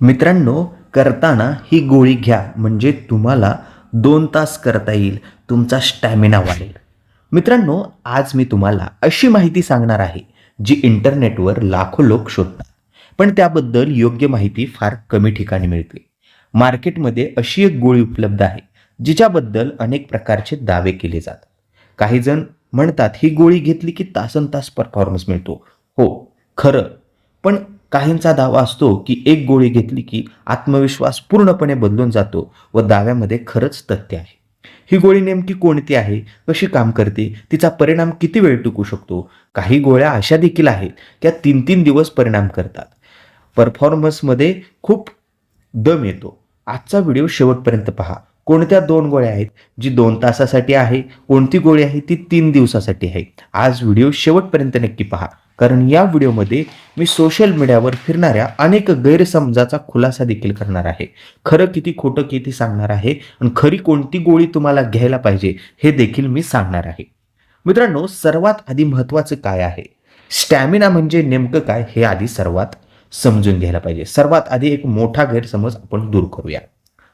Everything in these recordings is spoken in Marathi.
मित्रांनो, करताना ही गोळी घ्या म्हणजे तुम्हाला 2 तास करता येईल, तुमचा स्टॅमिना वाढेल. मित्रांनो, आज मी तुम्हाला अशी माहिती सांगणार आहे, जी इंटरनेटवर लाखो लोक शोधतात. पण त्याबद्दल योग्य माहिती फार कमी ठिकाणी मिळते. मार्केटमध्ये अशी एक गोळी उपलब्ध आहे, जिच्याबद्दल अनेक प्रकारचे दावे केले जातात. काही जण म्हणतात ही गोळी घेतली की तासनतास परफॉर्मन्स मिळतो. हो, खरं. पण काहींचा दावा असतो की एक गोळी घेतली की आत्मविश्वास पूर्णपणे बदलून जातो व दाव्यामध्ये खरंच तथ्य आहे. ही गोळी नेमकी कोणती आहे, कशी काम करते, तिचा परिणाम किती वेळ टिकू शकतो. काही गोळ्या अशा देखील आहेत त्या 3-3 दिवस परिणाम करतात. परफॉर्मन्समध्ये खूप दम येतो. आजचा व्हिडिओ शेवटपर्यंत पहा. कोणत्या 2 गोळ्या आहेत जी 2 तासासाठी आहे, कोणती गोळी आहे ती 3 दिवसासाठी आहे. आज व्हिडिओ शेवटपर्यंत नक्की पहा, कारण या व्हिडिओमध्ये मी सोशल मीडियावर फिरणाऱ्या अनेक गैरसमजाचा खुलासा देखील करणार आहे. खरं किती खोटं किती सांगणार आहे आणि खरी कोणती गोळी तुम्हाला घ्यायला पाहिजे हे देखील मी सांगणार आहे. मित्रांनो, सर्वात आधी महत्त्वाचं काय आहे, स्टॅमिना म्हणजे नेमकं काय हे आधी सर्वात समजून घ्यायला पाहिजे. सर्वात आधी एक मोठा गैरसमज आपण दूर करूया.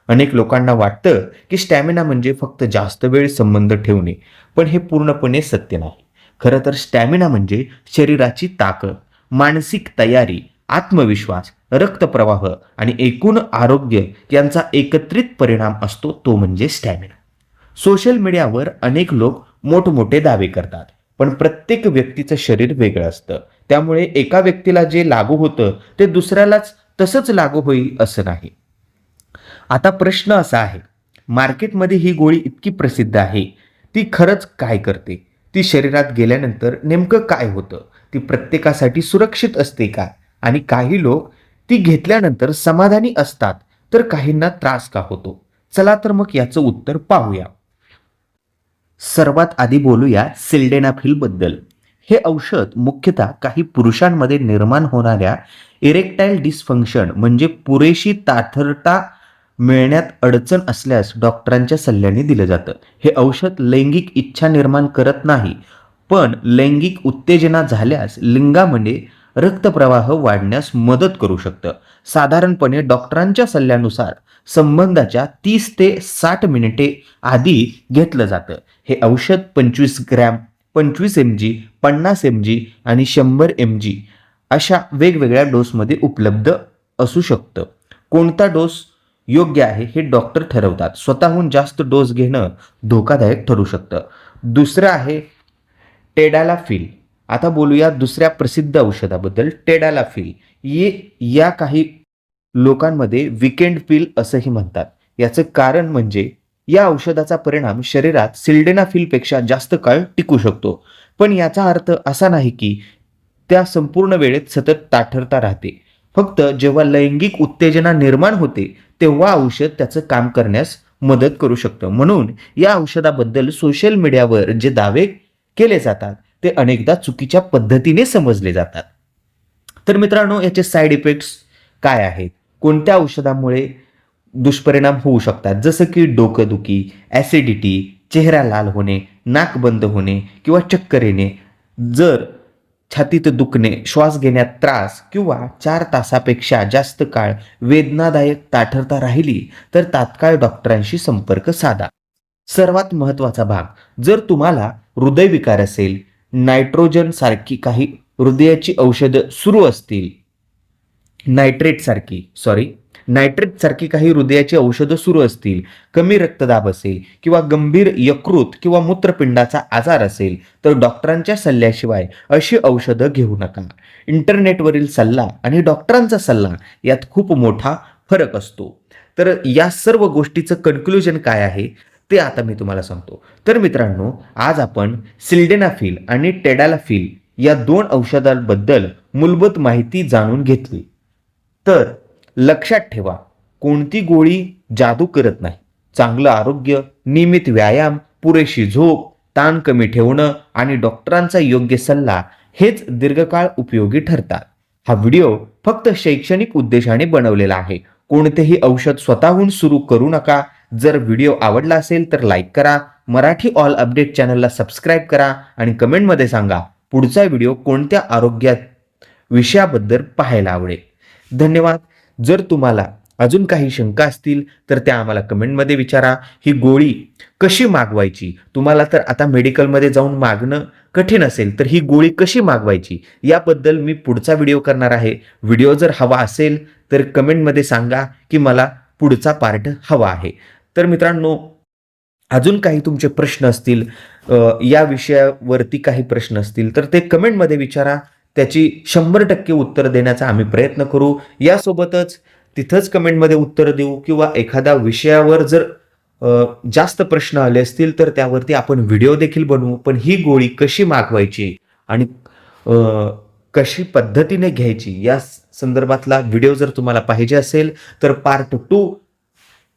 अनेक लोकांना वाटतं की स्टॅमिना म्हणजे फक्त जास्त वेळ संबंध ठेवणे, पण हे पूर्णपणे सत्य नाही. खरं तर स्टॅमिना म्हणजे शरीराची ताकद, मानसिक तयारी, आत्मविश्वास, रक्तप्रवाह आणि एकूण आरोग्य यांचा एकत्रित परिणाम असतो, तो म्हणजे स्टॅमिना. सोशल मीडियावर अनेक लोक मोठमोठे दावे करतात, पण प्रत्येक व्यक्तीचं शरीर वेगळं असतं. त्यामुळे एका व्यक्तीला जे लागू होतं ते दुसऱ्यालाच तसंच लागू होईल असं नाही. आता प्रश्न असा आहे, मार्केटमध्ये ही गोळी इतकी प्रसिद्ध आहे, ती खरंच काय करते? ती शरीरात गेल्यानंतर नेमकं काय होतं? ती प्रत्येकासाठी सुरक्षित असते का? आणि काही लोक ती घेतल्यानंतर समाधानी असतात, तर काहींना त्रास का होतो? चला तर मग याचं उत्तर पाहूया. सर्वात आधी बोलूया सिल्डेनाफिल बद्दल. हे औषध मुख्यतः काही पुरुषांमध्ये निर्माण होणाऱ्या इरेक्टाईल डिस्फंक्शन म्हणजे पुरेशी ताठरता मिळण्यात अडचण असल्यास डॉक्टरांच्या सल्ल्याने दिलं जातं. हे औषध लैंगिक इच्छा निर्माण करत नाही, पण लैंगिक उत्तेजना झाल्यास लिंगामध्ये रक्तप्रवाह वाढण्यास मदत करू शकतं. साधारणपणे डॉक्टरांच्या सल्ल्यानुसार संबंधाच्या 30 ते 60 मिनिटे आधी घेतलं जातं. हे औषध 25 ग्रॅम, 25 mg, 50 mg आणि 100 mg अशा वेगवेगळ्या डोसमध्ये उपलब्ध असू शकतं. कोणता डोस योग्य आहे हे डॉक्टर ठरवतात. स्वतःहून जास्त डोस घेणं धोकादायक ठरू शकतं. दुसरं आहे टेडालाफिल. आता बोलूया दुसऱ्या प्रसिद्ध औषधाबद्दल, टेडालाफिल. या काही लोकांमध्ये वीकेंड पिल असंही म्हणतात. याचं कारण म्हणजे या औषधाचा परिणाम शरीरात सिल्डेनाफिलपेक्षा जास्त काळ टिकू शकतो. पण याचा अर्थ असा नाही की त्या संपूर्ण वेळेत सतत ताठरता राहते. फक्त जेव्हा लैंगिक उत्तेजना निर्माण होते तेव्हा औषध त्याचं काम करण्यास मदत करू शकतं. म्हणून या औषधाबद्दल सोशल मीडियावर जे दावे केले जातात ते अनेकदा चुकीच्या पद्धतीने समजले जातात. तर मित्रांनो, याचे साईड इफेक्ट्स काय आहेत, कोणत्या औषधामुळे दुष्परिणाम होऊ शकतात, जसं की डोकंदुखी, ॲसिडिटी, चेहरा लाल होणे, नाक बंद होणे किंवा चक्कर येणे, जर छातीत दुखणे, श्वास घेण्यात त्रास किंवा 4 तासापेक्षा जास्त काळ वेदनादायक ताठरता राहिली तर तात्काळ डॉक्टरांशी संपर्क साधा. सर्वात महत्त्वाचा भाग, जर तुम्हाला हृदयविकार असेल, नायट्रोजन सारखी काही हृदयाची औषधं सुरू असतील, नायट्रेट सारखी काही हृदयाची औषधं सुरू असतील, कमी रक्तदाब असेल किंवा गंभीर यकृत किंवा मूत्रपिंडाचा आजार असेल तर डॉक्टरांच्या सल्ल्याशिवाय अशी औषधं घेऊ नका. इंटरनेटवरील सल्ला आणि डॉक्टरांचा सल्ला यात खूप मोठा फरक असतो. तर या सर्व गोष्टीचं कन्क्लुजन काय आहे ते आता मी तुम्हाला सांगतो. तर मित्रांनो, आज आपण सिल्डेनाफिल आणि टेडालाफिल या 2 औषधांबद्दल मूलभूत माहिती जाणून घेतली. तर लक्षात ठेवा, कोणती गोळी जादू करत नाही. चांगलं आरोग्य, नियमित व्यायाम, पुरेशी झोप, ताण कमी ठेवणं आणि डॉक्टरांचा योग्य सल्ला हेच दीर्घकाळ उपयोगी ठरतात. हा व्हिडिओ फक्त शैक्षणिक उद्देशाने बनवलेला आहे. कोणतेही औषध स्वतःहून सुरू करू नका. जर व्हिडिओ आवडला असेल तर लाईक करा, मराठी ऑल अपडेट चॅनलला सबस्क्राईब करा आणि कमेंटमध्ये सांगा पुढचा व्हिडिओ कोणत्या आरोग्यात विषयाबद्दल पाहायला आवडेल. धन्यवाद. जर तुम्हाला अजून काही शंका असतील तर त्या आम्हाला कमेंटमध्ये विचारा. ही गोळी कशी मागवायची, तुम्हाला तर आता मेडिकलमध्ये जाऊन मागणं कठीण असेल तर ही गोळी कशी मागवायची याबद्दल मी पुढचा व्हिडिओ करणार आहे. व्हिडिओ जर हवा असेल तर कमेंटमध्ये सांगा की मला पुढचा पार्ट हवा आहे. तर मित्रांनो, अजून काही तुमचे प्रश्न असतील, या विषयावरती काही प्रश्न असतील तर ते कमेंटमध्ये विचारा. त्याची 100% उत्तर देण्याचा आम्ही प्रयत्न करू. यासोबतच तिथंच कमेंटमध्ये उत्तर देऊ किंवा एखाद्या विषयावर जर जास्त प्रश्न आले असतील तर त्यावरती आपण व्हिडिओ देखील बनवू. पण ही गोळी कशी मागवायची आणि अ, कशी पद्धतीने घ्यायची या संदर्भातला व्हिडिओ जर तुम्हाला पाहिजे असेल तर पार्ट 2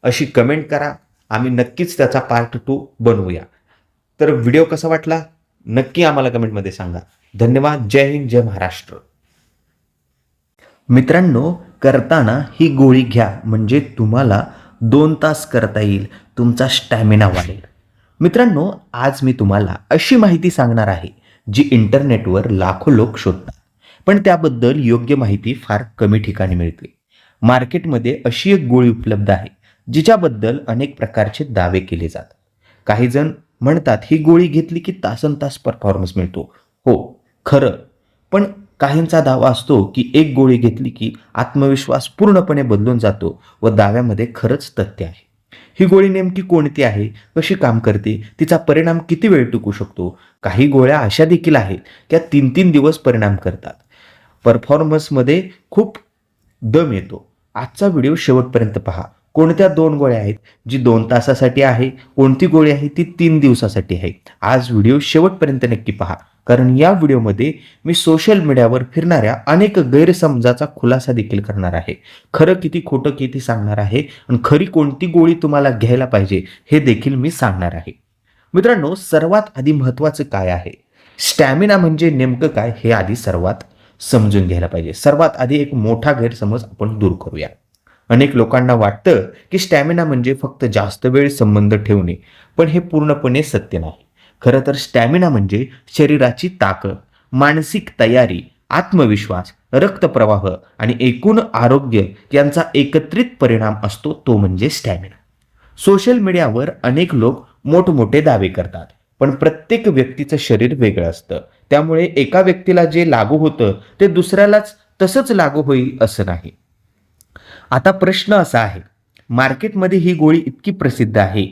अशी कमेंट करा. आम्ही नक्कीच त्याचा पार्ट 2 बनवूया. तर व्हिडिओ कसा वाटला नक्की आम्हाला कमेंटमध्ये सांगा. धन्यवाद. जय हिंद, जय महाराष्ट्र. मित्रांनो, करताना ही गोळी घ्या म्हणजे तुम्हाला 2 तास करता येईल, तुमचा स्टॅमिना वाढेल. मित्रांनो, आज मी तुम्हाला अशी माहिती सांगणार आहे जी इंटरनेटवर लाखो लोक शोधतात, पण त्याबद्दल योग्य माहिती फार कमी ठिकाणी मिळते. मार्केटमध्ये अशी एक गोळी उपलब्ध आहे जिच्याबद्दल अनेक प्रकारचे दावे केले जातात. काही जण म्हणतात ही गोळी घेतली की तासनतास परफॉर्मन्स मिळतो. हो, खरं. पण काहींचा दावा असतो की एक गोळी घेतली की आत्मविश्वास पूर्णपणे बदलून जातो व दाव्यामध्ये खरंच तथ्य आहे. ही गोळी नेमकी कोणती आहे, कशी काम करते, तिचा परिणाम किती वेळ टिकू शकतो. काही गोळ्या अशा देखील आहेत त्या 3-3 दिवस परिणाम करतात. परफॉर्मन्समध्ये खूप दम येतो. आजचा व्हिडिओ शेवटपर्यंत पहा. कोणत्या 2 गोळ्या आहेत जी 2 तासासाठी आहे, कोणती गोळी आहे ती 3 दिवसासाठी आहे. आज व्हिडिओ शेवटपर्यंत नक्की पहा, कारण या व्हिडिओमध्ये मी सोशल मीडियावर फिरणाऱ्या अनेक गैरसमजाचा खुलासा देखील करणार आहे. खरं किती खोटं किती सांगणार आहे आणि खरी कोणती गोळी तुम्हाला घ्यायला पाहिजे हे देखील मी सांगणार आहे. मित्रांनो, सर्वात आधी महत्त्वाचं काय आहे, स्टॅमिना म्हणजे नेमकं काय हे आधी सर्वात समजून घ्यायला पाहिजे. सर्वात आधी एक मोठा गैरसमज आपण दूर करूया. अनेक लोकांना वाटतं की स्टॅमिना म्हणजे फक्त जास्त वेळ संबंध ठेवणे, पण हे पूर्णपणे सत्य नाही. खरं तर स्टॅमिना म्हणजे शरीराची ताकद, मानसिक तयारी, आत्मविश्वास, रक्तप्रवाह आणि एकूण आरोग्य यांचा एकत्रित परिणाम असतो, तो म्हणजे स्टॅमिना. सोशल मीडियावर अनेक लोक मोठमोठे दावे करतात, पण प्रत्येक व्यक्तीचं शरीर वेगळं असतं. त्यामुळे एका व्यक्तीला जे लागू होतं ते दुसऱ्यालाच तसंच लागू होईल असं नाही. आता प्रश्न असा आहे, मार्केटमध्ये ही गोळी इतकी प्रसिद्ध आहे,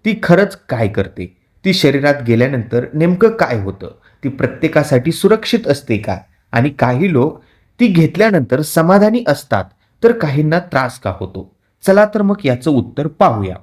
ती खरंच काय करते, ती शरीरात गेल्यानंतर नेमकं काय होतं, ती प्रत्येकासाठी सुरक्षित असते का, आणि काही लोक ती घेतल्यानंतर समाधानी असतात तर काहींना त्रास का होतो. चला तर मग याचं उत्तर पाहूया.